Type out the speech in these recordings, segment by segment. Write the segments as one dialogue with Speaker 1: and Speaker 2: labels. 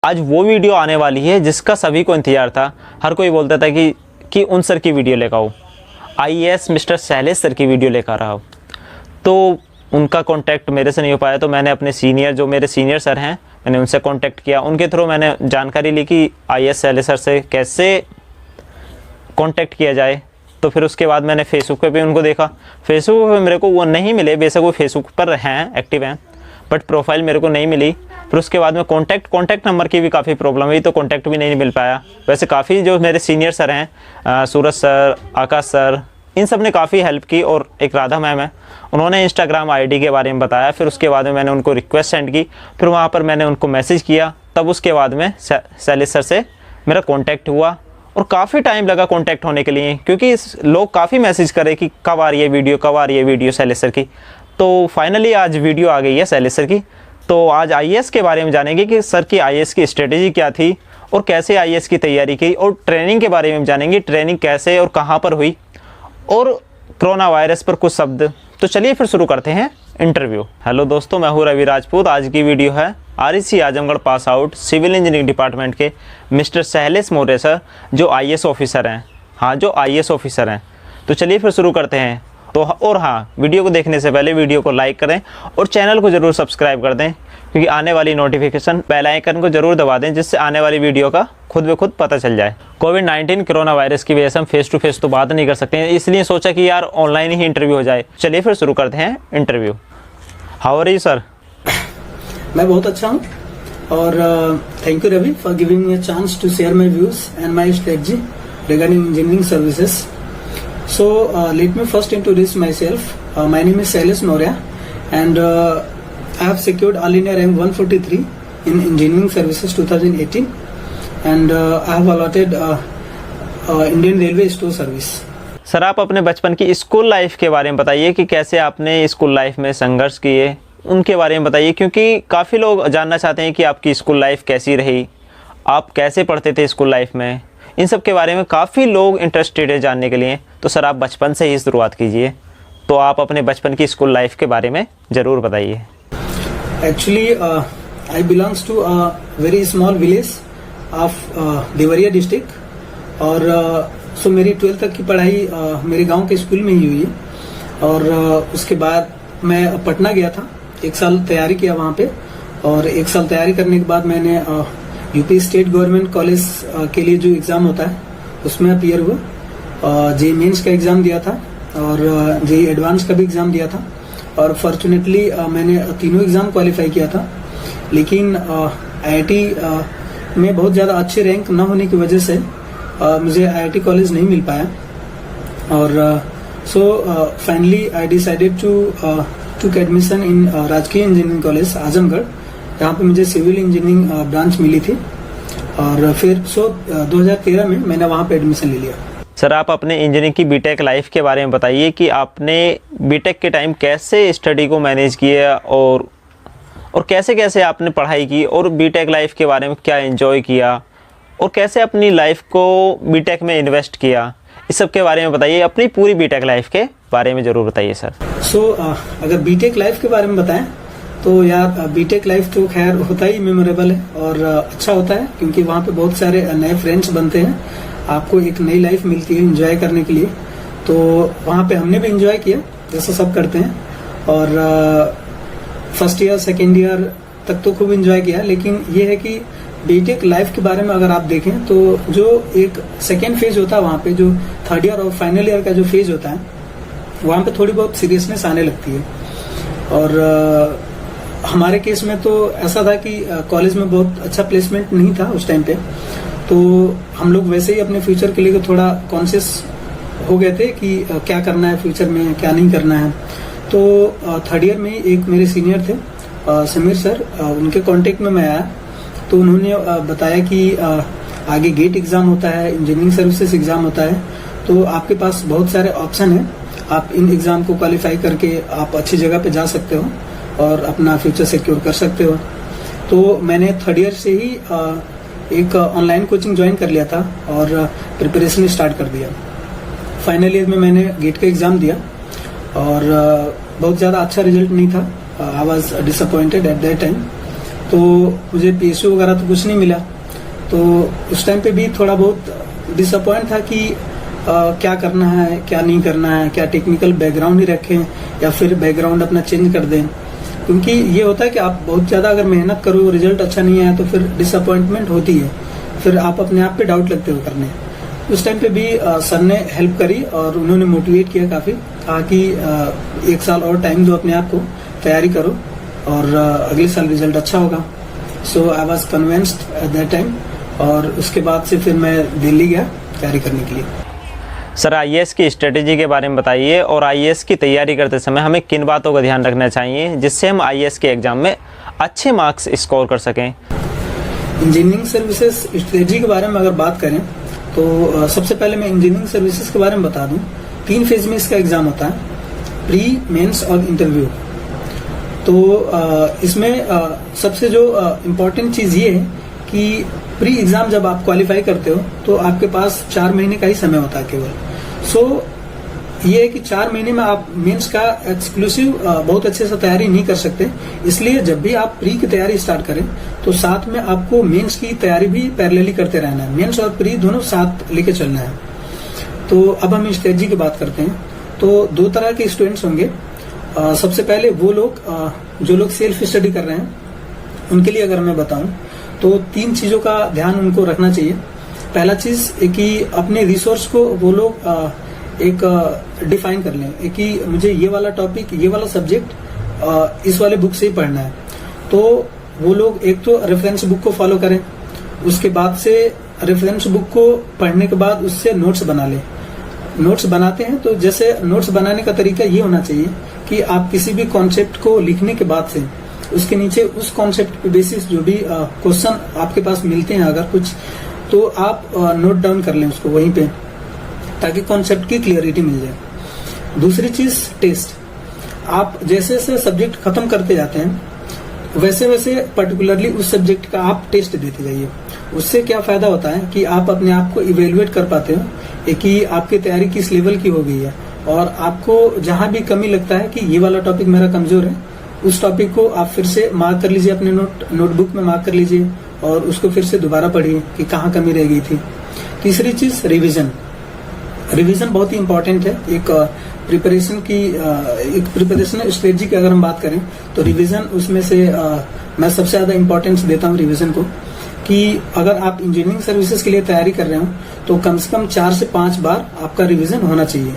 Speaker 1: आज वो वीडियो आने वाली है जिसका सभी को इंतजार था। हर कोई बोलता था कि उन सर की वीडियो लेकर आओ, आईएएस मिस्टर शैलेश सर की वीडियो लेकर आओ। तो उनका कांटेक्ट मेरे से नहीं हो पाया, तो मैंने अपने जो मेरे सीनियर सर हैं, मैंने उनसे कांटेक्ट किया। उनके थ्रू मैंने जानकारी ली कि आईएएस शैलेश सर से कैसे कांटेक्ट किया जाए। तो फिर उसके बाद मैंने फेसबुक पे भी उनको देखा। फेसबुक पे मेरे को वो नहीं मिले, बेशक वो फेसबुक पर हैं, एक्टिव हैं, बट प्रोफाइल मेरे को नहीं मिली। फिर उसके बाद में कॉन्टैक्ट नंबर की भी काफ़ी प्रॉब्लम हुई, तो कॉन्टैक्ट भी नहीं मिल पाया। वैसे काफ़ी जो मेरे सीनियर सर हैं, सूरज सर, आकाश सर, इन सब ने काफ़ी हेल्प की। और एक राधा मैम है, उन्होंने इंस्टाग्राम आईडी के बारे में बताया। फिर उसके बाद में मैंने उनको रिक्वेस्ट सेंड की, फिर वहाँ पर मैंने उनको मैसेज किया। तब उसके बाद में शैलेश सर से मेरा कॉन्टैक्ट हुआ और काफ़ी टाइम लगा कॉन्टैक्ट होने के लिए, क्योंकि लोग काफ़ी मैसेज करे कि कब आ रही है वीडियो, कब आ रही है वीडियो शैलेश सर की। तो फाइनली आज वीडियो आ गई है शैलेश सर की। तो आज आईएएस के बारे में जानेंगे कि सर की आईएएस की स्ट्रेटेजी क्या थी और कैसे आईएएस की तैयारी की, और ट्रेनिंग के बारे में जानेंगे, ट्रेनिंग कैसे और कहाँ पर हुई, और कोरोना वायरस पर कुछ शब्द। तो चलिए फिर शुरू करते हैं इंटरव्यू। हेलो दोस्तों, मैं हूँ रवि राजपूत। आज की वीडियो है REC Azamgarh pass out civil engineering department के मिस्टर शैलेश मौर्य सर, जो आईएएस ऑफिसर हैं। हाँ, जो आईएएस ऑफिसर हैं। तो चलिए फिर शुरू करते हैं। तो और हाँ, वीडियो को देखने से पहले वीडियो को लाइक करें और चैनल को ज़रूर सब्सक्राइब कर दें, क्योंकि आने वाली नोटिफिकेशन बेल आइकन को ज़रूर दबा दें, जिससे आने वाली वीडियो का खुद ब खुद पता चल जाए। कोविड-19 कोरोना वायरस की वजह से हम फेस टू फेस तो बात नहीं कर सकते हैं, इसलिए सोचा कि यार ऑनलाइन ही इंटरव्यू हो जाए। चलिए फिर शुरू करते हैं interview. How are you sir?
Speaker 2: मैं बहुत अच्छा हूँ और thank you Ravi for giving me a chance to share my views and my strategy regarding engineering services. So let me first introduce myself. My name is Shailesh Maurya and I have secured All India rank 143 in engineering services 2018 and I have allotted Indian Railway store service.
Speaker 1: Sir, आप अपने बचपन की school life के बारे में बताइए कि कैसे आपने स्कूल लाइफ में संघर्ष किए, उनके बारे में बताइए, क्योंकि काफ़ी लोग जानना चाहते हैं कि आपकी स्कूल लाइफ कैसी रही, आप कैसे पढ़ते थे स्कूल लाइफ में। इन सब के बारे में काफ़ी लोग इंटरेस्टेड है जानने के लिए। तो सर, आप बचपन से ही शुरुआत कीजिए। तो आप अपने बचपन की स्कूल लाइफ के बारे में ज़रूर बताइए।
Speaker 2: Actually I belongs to a very small village of Deoria district और सो मेरी 12th तक की पढ़ाई मेरे गांव के स्कूल में ही हुई है। और उसके बाद मैं पटना गया था, 1 साल तैयारी किया वहाँ पे। और 1 साल तैयारी करने के बाद मैंने यूपी स्टेट गवर्नमेंट कॉलेज के लिए जो एग्जाम होता है उसमें अपीयर हुआ। जेईई मेंस का एग्जाम दिया था और जेईई एडवांस का भी एग्जाम दिया था और फॉर्चुनेटली मैंने तीनों एग्जाम क्वालिफाई किया था। लेकिन आईआईटी में बहुत ज़्यादा अच्छे रैंक न होने की वजह से मुझे आईआईटी कॉलेज नहीं मिल पाया। और so finally I decided to took admission in राजकीय इंजीनियरिंग कॉलेज आजमगढ़, यहाँ पे मुझे सिविल इंजीनियरिंग ब्रांच मिली थी। और फिर 2013 में मैंने वहाँ पे एडमिशन ले लिया।
Speaker 1: सर, आप अपने इंजीनियरिंग की बीटेक लाइफ के बारे में बताइए कि आपने बीटेक के टाइम कैसे स्टडी को मैनेज किया और कैसे कैसे आपने पढ़ाई की, और बीटेक लाइफ के बारे में क्या एंजॉय किया, और कैसे अपनी लाइफ को बीटेक में इन्वेस्ट किया। इस सब के बारे में बताइए, अपनी पूरी बीटेक लाइफ के बारे में ज़रूर बताइए सर।
Speaker 2: सो अगर बीटेक लाइफ के बारे में बताएं तो यार बीटेक लाइफ तो खैर होता ही मेमोरेबल है और अच्छा होता है, क्योंकि वहाँ पे बहुत सारे नए फ्रेंड्स बनते हैं, आपको एक नई लाइफ मिलती है एंजॉय करने के लिए। तो वहाँ पे हमने भी एंजॉय किया जैसा सब करते हैं। और फर्स्ट ईयर सेकेंड ईयर तक तो खूब एंजॉय किया। लेकिन ये है कि बीटेक लाइफ के बारे में अगर आप देखें तो जो एक सेकेंड फेज होता है, वहाँ पे जो थर्ड ईयर और फाइनल ईयर का जो फेज होता है, वहाँ पे थोड़ी बहुत सीरियसनेस आने लगती है। और हमारे केस में तो ऐसा था कि कॉलेज में बहुत अच्छा प्लेसमेंट नहीं था उस टाइम पे, तो हम लोग वैसे ही अपने फ्यूचर के लिए थोड़ा कॉन्शियस हो गए थे कि क्या करना है फ्यूचर में, क्या नहीं करना है। तो थर्ड ईयर में एक मेरे सीनियर थे समीर सर, उनके कांटेक्ट में मैं आया तो उन्होंने बताया कि आगे गेट एग्जाम होता है, इंजीनियरिंग सर्विसेज एग्जाम होता है, तो आपके पास बहुत सारे ऑप्शन है, आप इन एग्जाम को क्वालिफाई करके आप अच्छी जगह पे जा सकते हो और अपना फ्यूचर सिक्योर कर सकते हो। तो मैंने थर्ड ईयर से ही एक ऑनलाइन कोचिंग ज्वाइन कर लिया था और प्रिपरेशन स्टार्ट कर दिया। फाइनल ईयर में मैंने गेट का एग्जाम दिया और बहुत ज़्यादा अच्छा रिजल्ट नहीं था। I was disappointed eight that time. तो मुझे PSU वगैरह तो कुछ नहीं मिला। तो उस टाइम पे भी थोड़ा बहुत डिसअपॉइंट था कि क्या करना है क्या नहीं करना है, क्या टेक्निकल बैकग्राउंड ही रखें या फिर बैकग्राउंड अपना चेंज कर दें। क्योंकि ये होता है कि आप बहुत ज़्यादा अगर मेहनत करो, रिजल्ट अच्छा नहीं आया तो फिर डिसअपॉइंटमेंट होती है, फिर आप अपने आप पे डाउट लगते हो करने। उस टाइम पे भी सर ने हेल्प करी और उन्होंने मोटिवेट किया काफ़ी, कहा कि 1 साल और टाइम दो अपने आप को, तैयारी करो और अगले साल रिजल्ट अच्छा होगा। So I was convinced at that time और उसके बाद से फिर मैं दिल्ली गया तैयारी करने के लिए।
Speaker 1: सर IAS की स्ट्रेटेजी के बारे में बताइए और IAS की तैयारी करते समय हमें किन बातों का ध्यान रखना चाहिए जिससे हम IAS के एग्ज़ाम में अच्छे मार्क्स स्कोर कर सकें।
Speaker 2: इंजीनियरिंग सर्विसेज स्ट्रेटेजी के बारे में अगर बात करें तो सबसे पहले मैं इंजीनियरिंग सर्विसेज के बारे में बता दूं। 3 फेज में इसका एग्जाम होता है, प्री, मेंस और इंटरव्यू। तो इसमें सबसे जो इम्पोर्टेंट चीज़ ये है कि प्री एग्जाम जब आप क्वालिफाई करते हो तो आपके पास 4 महीने का ही समय होता है केवल। सो ये है कि 4 महीने में आप मेंस का एक्सक्लूसिव बहुत अच्छे से तैयारी नहीं कर सकते। इसलिए जब भी आप प्री की तैयारी स्टार्ट करें तो साथ में आपको मेंस की तैयारी भी पैरेलली करते रहना है। मेंस और प्री दोनों साथ लेके चलना है। तो अब हम स्ट्रेटजी की बात करते हैं। तो 2 तरह के स्टूडेंट्स होंगे। सबसे पहले वो लोग जो लोग सेल्फ स्टडी कर रहे हैं, उनके लिए अगर मैं बताऊं तो 3 चीजों का ध्यान उनको रखना चाहिए। पहला चीज है कि अपने रिसोर्स को वो लोग एक डिफाइन कर लें कि मुझे ये वाला टॉपिक, ये वाला सब्जेक्ट इस वाले बुक से ही पढ़ना है। तो वो लोग एक तो रेफरेंस बुक को फॉलो करें, उसके बाद से रेफरेंस बुक को पढ़ने के बाद उससे नोट्स बना लें। नोट्स बनाते हैं तो जैसे नोट्स बनाने का तरीका ये होना चाहिए कि आप किसी भी कॉन्सेप्ट को लिखने के बाद से उसके नीचे उस कॉन्सेप्ट पे बेसिस जो भी क्वेश्चन आपके पास मिलते हैं अगर कुछ, तो आप नोट डाउन कर लें उसको वहीं पे, ताकि कॉन्सेप्ट की क्लियरिटी मिल जाए। दूसरी चीज टेस्ट। आप जैसे जैसे सब्जेक्ट खत्म करते जाते हैं वैसे वैसे पर्टिकुलरली उस सब्जेक्ट का आप टेस्ट देते जाइए। उससे क्या फायदा होता है कि आप अपने आप को इवेलुएट कर पाते हो कि आपकी तैयारी किस लेवल की हो गई है, और आपको जहां भी कमी लगता है कि ये वाला टॉपिक मेरा कमजोर है, उस टॉपिक को आप फिर से मार्क कर लीजिए, अपने नोटबुक में मार्क कर लीजिए और उसको फिर से दोबारा पढ़िए कि कहाँ कमी रह गई थी। तीसरी चीज रिवीजन। रिवीजन बहुत ही इंपॉर्टेंट है। एक प्रिपरेशन स्ट्रेटजी की अगर हम बात करें तो रिवीजन उसमें से मैं सबसे ज्यादा इंपॉर्टेंस देता हूँ रिवीजन को, कि अगर आप इंजीनियरिंग सर्विसेज के लिए तैयारी कर रहे हो तो कम से कम 4 से 5 बार आपका रिवीजन होना चाहिए।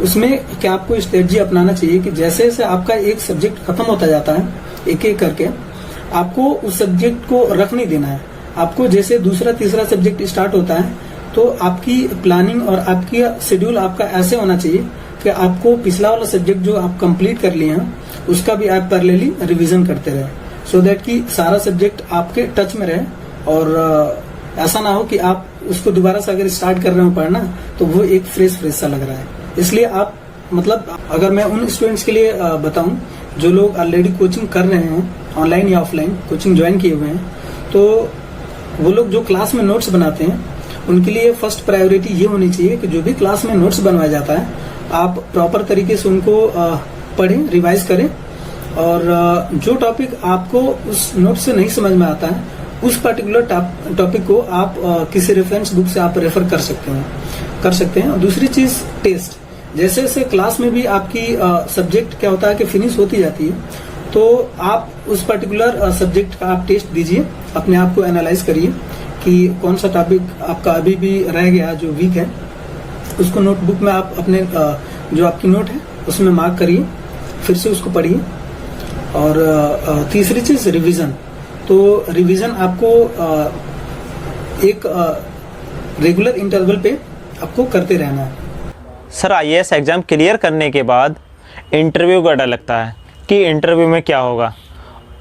Speaker 2: उसमें क्या आपको स्ट्रेटजी अपनाना चाहिए कि जैसे जैसे आपका एक सब्जेक्ट खत्म होता जाता है एक एक करके, आपको उस सब्जेक्ट को रख नहीं देना है। आपको जैसे दूसरा तीसरा सब्जेक्ट स्टार्ट होता है तो आपकी प्लानिंग और आपकी शेड्यूल आपका ऐसे होना चाहिए कि आपको पिछला वाला सब्जेक्ट जो आप कंप्लीट कर लिए हैं उसका भी आप पैरेलली रिवीजन करते रहे, सो दैट कि सारा सब्जेक्ट आपके टच में रहे और ऐसा ना हो कि आप उसको दोबारा से अगर स्टार्ट कर रहे हो पढ़ना तो वो एक फ्रेश सा लग रहा है। इसलिए आप मतलब अगर मैं उन स्टूडेंट्स के लिए बताऊं जो लोग ऑलरेडी कोचिंग कर रहे हैं, ऑनलाइन या ऑफलाइन कोचिंग ज्वाइन किए हुए हैं, तो वो लोग जो क्लास में नोट्स बनाते हैं उनके लिए फर्स्ट प्रायोरिटी ये होनी चाहिए कि जो भी क्लास में नोट्स बनवाया जाता है आप प्रॉपर तरीके से उनको पढ़ें, रिवाइज करें, और जो टॉपिक आपको उस नोट से नहीं समझ में आता है उस पर्टिकुलर टॉपिक को आप किसी रेफरेंस बुक से आप रेफर कर सकते हैं। और दूसरी चीज टेस्ट। जैसे जैसे क्लास में भी आपकी सब्जेक्ट क्या होता है कि फिनिश होती जाती है, तो आप उस पर्टिकुलर सब्जेक्ट का आप टेस्ट दीजिए, अपने आप को एनालाइज करिए कि कौन सा टॉपिक आपका अभी भी रह गया जो वीक है, उसको नोटबुक में आप अपने जो आपकी नोट है उसमें मार्क करिए, फिर से उसको पढ़िए। और तीसरी चीज रिवीजन। तो रिवीजन आपको एक रेगुलर इंटरवल पे आपको करते रहना है।
Speaker 1: सर IAS एग्ज़ाम क्लियर करने के बाद इंटरव्यू का डर लगता है कि इंटरव्यू में क्या होगा,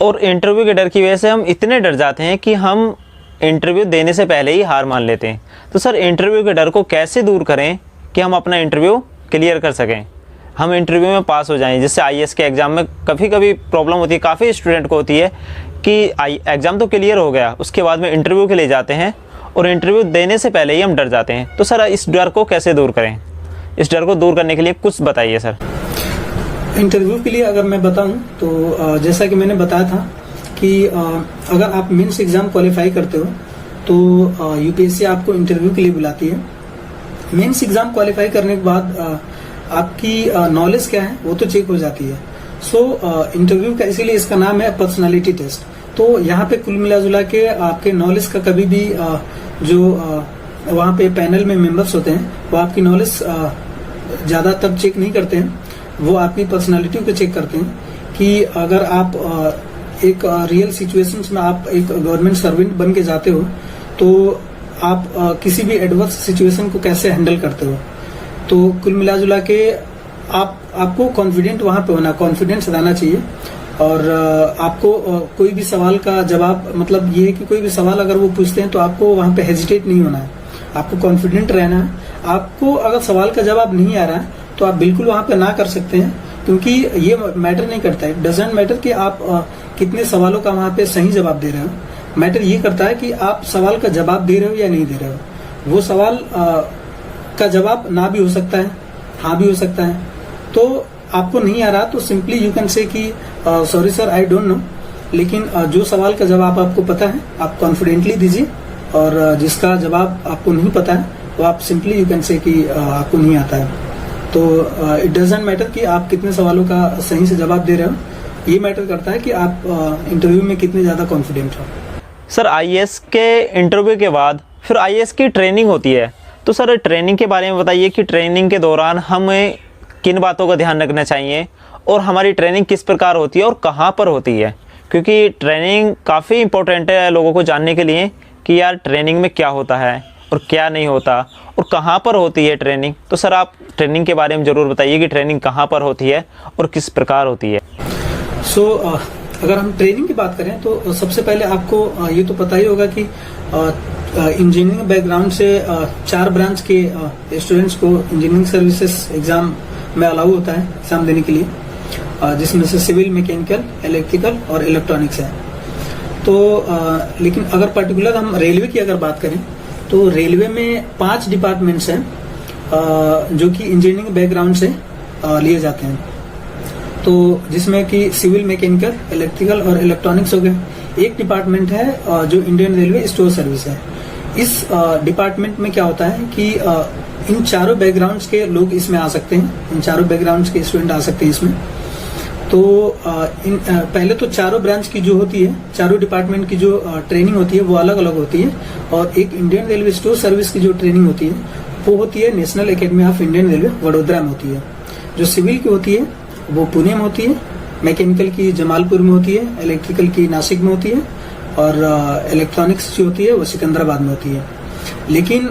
Speaker 1: और इंटरव्यू के डर की वजह से हम इतने डर जाते हैं कि हम इंटरव्यू देने से पहले ही हार मान लेते हैं। तो सर इंटरव्यू के डर को कैसे दूर करें कि हम अपना इंटरव्यू क्लियर कर सकें, हम इंटरव्यू में पास हो जाएं, जिससे IAS के एग्ज़ाम में कभी कभी प्रॉब्लम होती है, काफ़ी स्टूडेंट को होती है कि एग्ज़ाम तो क्लियर हो गया, उसके बाद में इंटरव्यू के लिए जाते हैं और इंटरव्यू देने से पहले ही हम डर जाते हैं। तो सर इस डर को कैसे दूर करें, इस डर को दूर करने के लिए कुछ बताइए सर।
Speaker 2: इंटरव्यू के लिए अगर मैं बताऊं तो जैसा कि मैंने बताया था कि अगर आप मेंस एग्जाम क्वालिफाई करते हो तो यूपीएससी आपको इंटरव्यू के लिए बुलाती है। मेंस एग्जाम क्वालिफाई करने के बाद आपकी नॉलेज क्या है वो तो चेक हो जाती है। सो इंटरव्यू का इसीलिए इसका नाम है पर्सनालिटी टेस्ट। तो यहाँ पे कुल मिला जुला के आपके नॉलेज का कभी भी जो वहाँ पे पैनल में मेंबर्स होते हैं वो आपकी नॉलेज ज्यादा तब चेक नहीं करते हैं, वो आपकी पर्सनालिटी को चेक करते हैं कि अगर आप एक रियल सिचुएशंस में आप एक गवर्नमेंट सर्वेंट बन के जाते हो तो आप किसी भी एडवर्स सिचुएशन को कैसे हैंडल करते हो। तो कुल मिला जुला के आपको कॉन्फिडेंट वहां पे होना, कॉन्फिडेंस रहना चाहिए। और आपको कोई भी सवाल का जवाब, मतलब ये है कि कोई भी सवाल अगर वो पूछते हैं तो आपको वहां पे हेजिटेट नहीं होना है, आपको कॉन्फिडेंट रहना है। आपको अगर सवाल का जवाब नहीं आ रहा है तो आप बिल्कुल वहां पे ना कर सकते हैं, क्योंकि ये मैटर नहीं करता है। डजंट मैटर कि आप कितने सवालों का वहां पे सही जवाब दे रहे हो, मैटर ये करता है कि आप सवाल का जवाब दे रहे हो या नहीं दे रहे हो। वो सवाल का जवाब ना भी हो सकता है, हाँ भी हो सकता है। तो आपको नहीं आ रहा तो सिंपली यू कैन से कि sorry sir I don't know, लेकिन जो सवाल का जवाब आपको पता है आप कॉन्फिडेंटली दीजिए, और जिसका जवाब आपको नहीं पता है वो आप सिंपली यू कैन से कि आपको नहीं आता है। तो इट डजंट मैटर कि आप कितने सवालों का सही से जवाब दे रहे हो, ये मैटर करता है कि आप इंटरव्यू में कितने ज्यादा कॉन्फिडेंट हो।
Speaker 1: सर आईएएस के इंटरव्यू के बाद फिर आईएएस की ट्रेनिंग होती है, तो सर ट्रेनिंग के बारे में बताइए कि ट्रेनिंग के दौरान हमें किन बातों का ध्यान रखना चाहिए और हमारी ट्रेनिंग किस प्रकार होती है और कहाँ पर होती है, क्योंकि ट्रेनिंग काफ़ी इंपॉर्टेंट है लोगों को जानने के लिए कि यार ट्रेनिंग में क्या होता है और क्या नहीं होता और कहाँ पर होती है ट्रेनिंग। तो सर आप ट्रेनिंग के बारे में ज़रूर बताइए कि ट्रेनिंग कहाँ पर होती है और किस प्रकार होती है।
Speaker 2: सो अगर हम ट्रेनिंग की बात करें तो सबसे पहले आपको ये तो पता ही होगा कि इंजीनियरिंग बैकग्राउंड से 4 ब्रांच के स्टूडेंट्स को इंजीनियरिंग सर्विसेज एग्जाम में अलाउ होता है एग्जाम देने के लिए, जिसमें से सिविल, मैकेनिकल, इलेक्ट्रिकल और इलेक्ट्रॉनिक्स है। तो लेकिन अगर पर्टिकुलर हम रेलवे की अगर बात करें तो रेलवे में 5 डिपार्टमेंट्स हैं जो कि इंजीनियरिंग बैकग्राउंड से लिए जाते हैं। तो जिसमें कि सिविल, मैकेनिकल, इलेक्ट्रिकल और इलेक्ट्रॉनिक्स हो गए। एक डिपार्टमेंट है जो इंडियन रेलवे स्टोर सर्विस है। इस डिपार्टमेंट में क्या होता है कि इन चारों बैकग्राउंड्स के लोग इसमें आ सकते हैं, इन चारों बैकग्राउंड्स के स्टूडेंट आ सकते हैं इसमें। तो पहले तो चारों ब्रांच की जो होती है, चारों डिपार्टमेंट की जो ट्रेनिंग होती है वो अलग अलग होती है, और एक इंडियन रेलवे स्टोर सर्विस की जो ट्रेनिंग होती है वो होती है national academy of Indian railway Vadodara में होती है। जो सिविल की होती है वो पुणे में होती है, मैकेनिकल की जमालपुर में होती है, इलेक्ट्रिकल की नासिक में होती है, और इलेक्ट्रॉनिक्स जो होती है वो सिकंदराबाद में होती है। लेकिन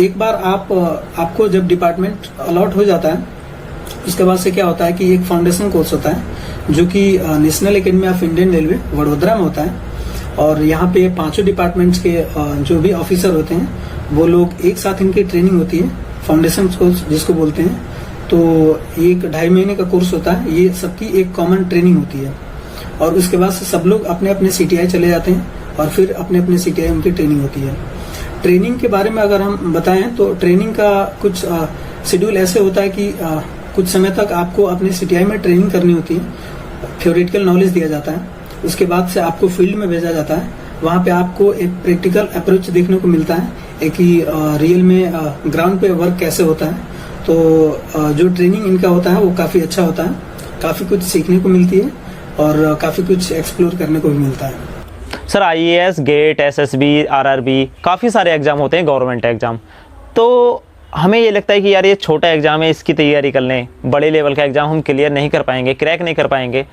Speaker 2: एक बार आपको जब डिपार्टमेंट अलॉट हो जाता है उसके बाद से क्या होता है कि एक फाउंडेशन कोर्स होता है जो कि national academy of Indian railway Vadodara में होता है, और यहाँ पे 5 डिपार्टमेंट्स के जो भी ऑफिसर होते हैं वो लोग एक साथ इनकी ट्रेनिंग होती है, फाउंडेशन कोर्स जिसको बोलते हैं। तो ये 2.5 महीने का कोर्स होता है, ये सबकी एक कॉमन ट्रेनिंग होती है, और उसके बाद से सब लोग अपने अपने सीटीआई चले जाते हैं और फिर अपने अपने सीटीआई उनकी ट्रेनिंग होती है। ट्रेनिंग के बारे में अगर हम बताएं तो ट्रेनिंग का कुछ शेड्यूल ऐसे होता है कि कुछ समय तक आपको अपने सीटीआई में ट्रेनिंग करनी होती है, थ्योरेटिकल नॉलेज दिया जाता है। उसके बाद से आपको फील्ड में भेजा जाता है, वहाँ पे आपको एक प्रैक्टिकल अप्रोच देखने को मिलता है कि रियल में ग्राउंड पे वर्क कैसे होता है। तो जो ट्रेनिंग इनका होता है वो काफी अच्छा होता है, काफी कुछ सीखने को मिलती है और काफी कुछ एक्सप्लोर करने को भी मिलता है।
Speaker 1: Sir IAS, GATE, SSB, RRB काफ़ी सारे एग्ज़ाम होते हैं गवर्नमेंट एग्ज़ाम। तो हमें ये लगता है कि यार ये छोटा एग्ज़ाम है, इसकी तैयारी कर लें, बड़े लेवल का एग्ज़ाम हम क्लियर नहीं कर पाएंगे, क्रैक नहीं कर पाएंगे।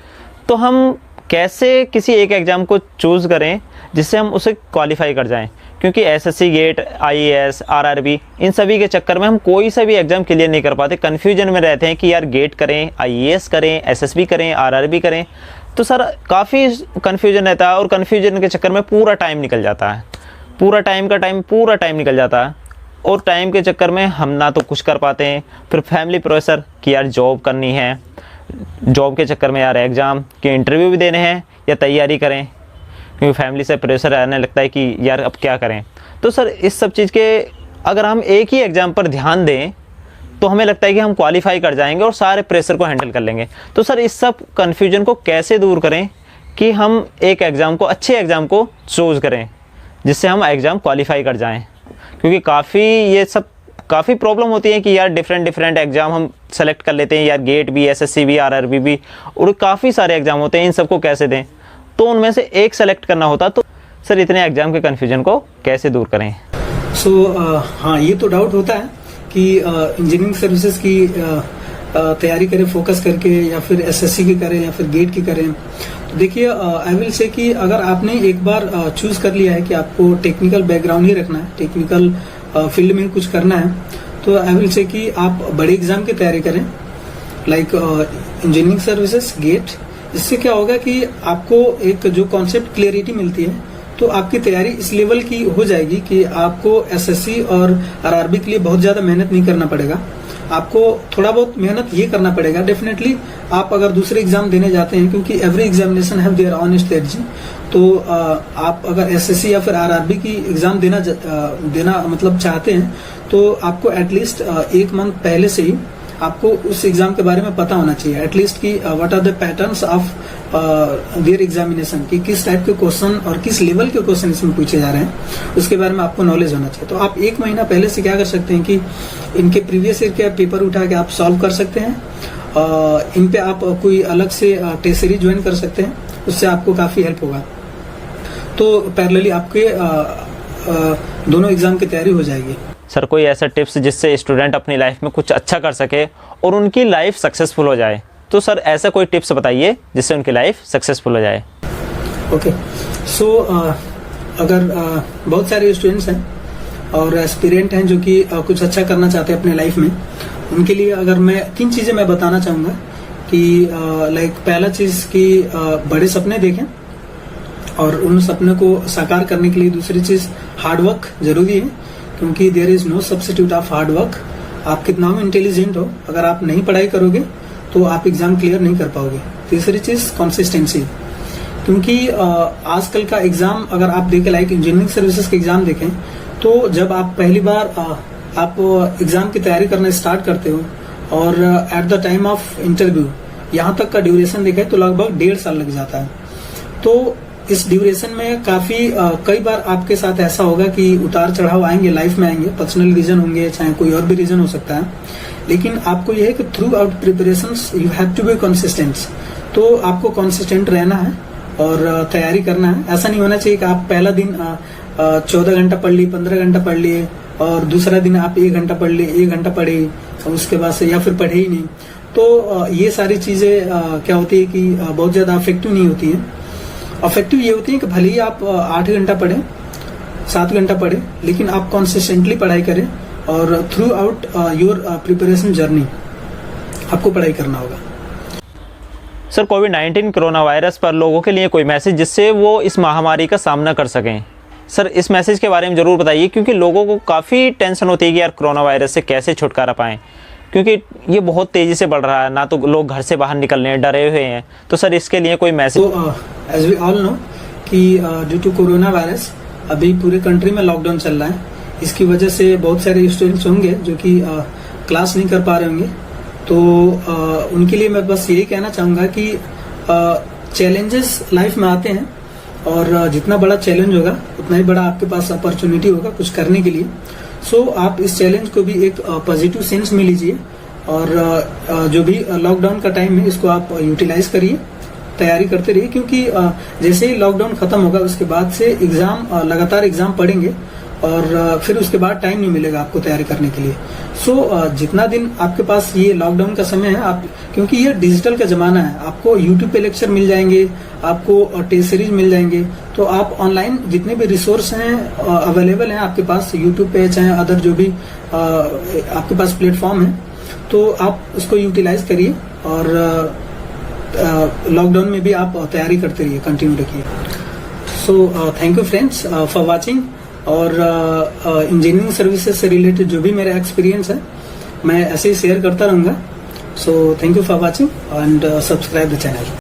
Speaker 1: तो हम कैसे किसी एक एग्ज़ाम को चूज़ करें जिससे हम उसे क्वालिफाई कर जाएं, क्योंकि एसएससी, गेट, आईएएस, आरआरबी इन सभी के चक्कर में हम कोई सा भी एग्ज़ाम क्लियर नहीं कर पाते, कन्फ्यूजन में रहते हैं कि यार गेट करें, आईएएस करें, एसएसबी करें, आरआरबी करें। तो सर काफ़ी कन्फ्यूजन रहता है और कन्फ्यूजन के चक्कर में पूरा टाइम निकल जाता है, पूरा टाइम निकल जाता है, और टाइम के चक्कर में हम ना तो कुछ कर पाते हैं, फिर फैमिली प्रेशर कि यार जॉब करनी है, जॉब के चक्कर में यार एग्ज़ाम के इंटरव्यू भी देने हैं या तैयारी करें, क्योंकि फैमिली से प्रेशर आने लगता है कि यार अब क्या करें। तो सर इस सब चीज़ के अगर हम एक ही एग्ज़ाम पर ध्यान दें तो हमें लगता है कि हम क्वालिफाई कर जाएंगे और सारे प्रेशर को हैंडल कर लेंगे। तो सर इस सब कन्फ्यूजन को कैसे दूर करें कि हम एक एग्ज़ाम को, अच्छे एग्ज़ाम को चूज़ करें जिससे हम एग्ज़ाम क्वालिफाई कर जाएं। क्योंकि काफ़ी प्रॉब्लम होती है कि यार डिफरेंट एग्ज़ाम हम सेलेक्ट कर लेते हैं यार, गेट भी, एसएससी भी, आरआरबी भी, और काफ़ी सारे एग्ज़ाम होते हैं, इन सबको कैसे दें। तो उनमें से एक सेलेक्ट करना होता। तो सर इतने एग्ज़ाम के कन्फ्यूजन को कैसे दूर करें?
Speaker 2: हाँ, ये तो डाउट होता है कि इंजीनियरिंग सर्विसेज की तैयारी करें फोकस करके, या फिर एसएससी की करें, या फिर गेट की करें। तो देखिए, आई विल से कि अगर आपने एक बार चूज कर लिया है कि आपको टेक्निकल बैकग्राउंड ही रखना है, टेक्निकल फील्ड में कुछ करना है, तो आई विल से कि आप बड़े एग्जाम की तैयारी करें, लाइक इंजीनियरिंग सर्विसेज, गेट। इससे क्या होगा कि आपको एक जो कॉन्सेप्ट क्लियरिटी मिलती है, तो आपकी तैयारी इस लेवल की हो जाएगी कि आपको एसएससी और आरआरबी के लिए बहुत ज्यादा मेहनत नहीं करना पड़ेगा। आपको थोड़ा बहुत मेहनत ये करना पड़ेगा डेफिनेटली। आप अगर दूसरे एग्जाम देने जाते हैं, क्योंकि every examination have their own strategy, तो आप अगर एसएससी या फिर आरआरबी की एग्जाम देना मतलब चाहते हैं, तो आपको एटलीस्ट एक मंथ पहले से ही आपको उस एग्जाम के बारे में पता होना चाहिए, एटलीस्ट कि what are the patterns of their examination, कि किस टाइप के क्वेश्चन और किस लेवल के क्वेश्चन इसमें पूछे जा रहे हैं, उसके बारे में आपको नॉलेज होना चाहिए। तो आप एक महीना पहले से क्या कर सकते हैं कि इनके प्रीवियस ईयर के पेपर उठा के आप सॉल्व कर सकते हैं। इन पे आप कोई अलग से टेस्ट सीरीज ज्वाइन कर सकते हैं, उससे आपको काफी हेल्प होगा। तो पैरेलली आपके दोनों एग्जाम की तैयारी हो जाएगी।
Speaker 1: सर कोई ऐसा टिप्स जिससे स्टूडेंट अपनी लाइफ में कुछ अच्छा कर सके और उनकी लाइफ सक्सेसफुल हो जाए? तो सर ऐसा कोई टिप्स बताइए जिससे उनकी लाइफ सक्सेसफुल हो जाए।
Speaker 2: ओके, सो अगर बहुत सारे स्टूडेंट्स हैं और एस्पिरेंट हैं जो कि कुछ अच्छा करना चाहते हैं अपने लाइफ में, उनके लिए अगर मैं 3 चीजें मैं बताना चाहूंगा कि लाइक पहला चीज कि बड़े सपने देखें और उन सपने को साकार करने के लिए दूसरी चीज हार्ड वर्क जरूरी है, क्योंकि there is no substitute of hard work. आप कितना भी इंटेलिजेंट हो, अगर आप नहीं पढ़ाई करोगे तो आप एग्जाम क्लियर नहीं कर पाओगे। तीसरी चीज कंसिस्टेंसी, क्योंकि आजकल का एग्जाम अगर आप देखें, लाइक इंजीनियरिंग सर्विसेज के एग्जाम देखें, तो जब आप पहली बार आप एग्जाम की तैयारी करना स्टार्ट करते हो और at the time of interview यहाँ तक का ड्यूरेशन देखें तो लगभग 1.5 साल लग जाता है। तो इस ड्यूरेशन में काफी कई बार आपके साथ ऐसा होगा कि उतार चढ़ाव आएंगे, लाइफ में आएंगे, पर्सनल रीजन होंगे, चाहे कोई और भी रीजन हो सकता है, लेकिन आपको यह है कि throughout preparations you have to be consistent. तो आपको कंसिस्टेंट रहना है और तैयारी करना है। ऐसा नहीं होना चाहिए कि आप पहला दिन 14 घंटा पढ़ लिए, 15 घंटा पढ़ लिए, और दूसरा दिन आप 1 घंटा पढ़ लिए, 1 घंटा पढ़े, और उसके बाद से या फिर पढ़े ही नहीं। तो ये सारी चीजें क्या होती है कि बहुत ज्यादा इफेक्टिव नहीं होती है। इफेक्टिव ये होती है कि भले ही आप 8 घंटा पढ़े, 7 घंटा पढ़े, लेकिन आप कॉन्सिस्टेंटली पढ़ाई करें और through out your preparation journey आपको पढ़ाई करना होगा।
Speaker 1: सर कोविड-19 कोरोना वायरस पर लोगों के लिए कोई मैसेज जिससे वो इस महामारी का सामना कर सकें? सर इस मैसेज के बारे में ज़रूर बताइए, क्योंकि लोगों को काफ़ी टेंशन होती है कि यार कोरोना वायरस से कैसे छुटकारा पाएं, क्योंकि ये बहुत तेज़ी से बढ़ रहा है, ना तो लोग घर से बाहर निकलने डरे हुए हैं। तो सर इसके लिए कोई मैसेज?
Speaker 2: तो एज वी ऑल नो कि ड्यू टू कोरोना वायरस अभी पूरे कंट्री में लॉकडाउन चल रहा है। इसकी वजह से बहुत सारे स्टूडेंट्स होंगे जो कि क्लास नहीं कर पा रहे होंगे। तो उनके लिए मैं बस यही कहना चाहूँगा कि चैलेंजेस लाइफ में आते हैं, और जितना बड़ा चैलेंज होगा उतना ही बड़ा आपके पास अपॉर्चुनिटी होगा कुछ करने के लिए। सो आप इस चैलेंज को भी एक पॉजिटिव सेंस में लीजिए, और जो भी लॉकडाउन का टाइम है इसको आप यूटिलाइज करिए, तैयारी करते रहिए, क्योंकि जैसे ही लॉकडाउन खत्म होगा उसके बाद से एग्जाम लगातार एग्जाम पढ़ेंगे, और फिर उसके बाद टाइम नहीं मिलेगा आपको तैयारी करने के लिए। सो जितना दिन आपके पास ये लॉकडाउन का समय है, आप, क्योंकि ये डिजिटल का जमाना है, आपको यूट्यूब पे लेक्चर मिल जाएंगे, आपको टेस्ट सीरीज मिल जाएंगे। तो आप ऑनलाइन जितने भी रिसोर्स हैं अवेलेबल हैं आपके पास यूट्यूब पे, चाहे अदर जो भी आपके पास प्लेटफॉर्म है, तो आप उसको यूटिलाइज करिए, और लॉकडाउन में भी आप तैयारी करते रहिए, कंटिन्यू रखिए। So thank you friends for watching. और इंजीनियरिंग सर्विसेज से रिलेटेड जो भी मेरा एक्सपीरियंस है मैं ऐसे ही शेयर करता रहूंगा। So thank you for watching and subscribe the channel.